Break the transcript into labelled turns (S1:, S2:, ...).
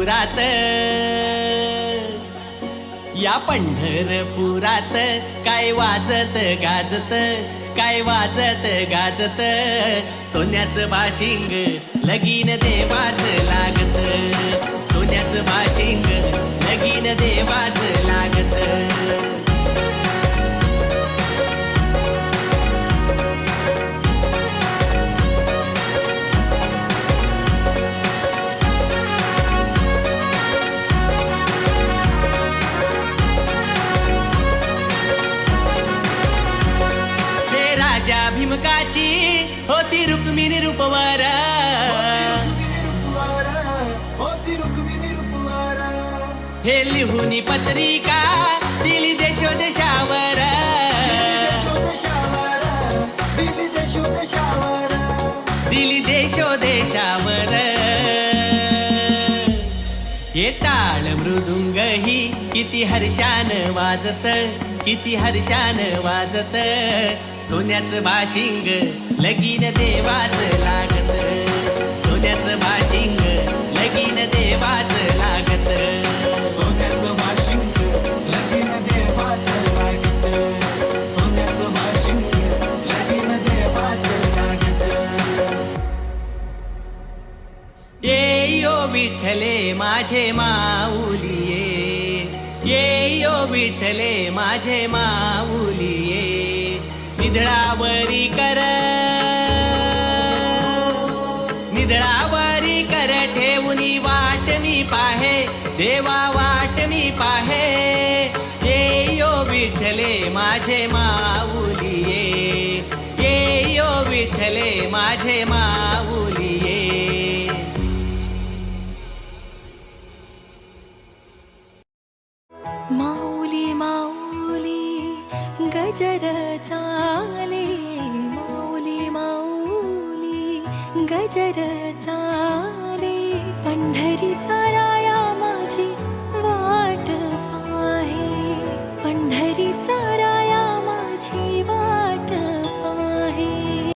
S1: पंढरपुरात, या पंढरपुरात काय वाजत गाजत, काय वाजत गाजत, सोन्याचं बाशिंग लगीन देवाच लागत, सोन्याचं बाशिंग लगीन देवाच लागत. राजा भीमकाची होती रुक्मिणी रूपवर, हे लिहूनी पत्रिका दिली देशोदेशावर, दिली देशोदेशावर. हे टाळ मृदुंग ही किती हर्षान वाजत, किती हर्षान वाजत, सोन्याचं बाशिंग लगीन देवाच लागत, सोन्याचं बाशिंग लगीन देवाच लागत,
S2: सोन्याचं बाशिंग लगीन देवाच लागत, सोन्याचं बाशिंग लगीन देवाच लागत.
S1: ये यो विठ्ठले माझे माऊलिये, ये यो विठ्ठले माझे माऊलिये, निधळावरी कर, निधळावरी कर ठेवूनी वाट मी पाहे, देवा वाट मी पाहे. ये यो विठ्ठले माझे माऊलिये, ये यो विठ्ठले माझे माऊलिये.
S3: माऊली माऊली गजर चाले, माऊली माऊली गजर चाले, पंढरीचा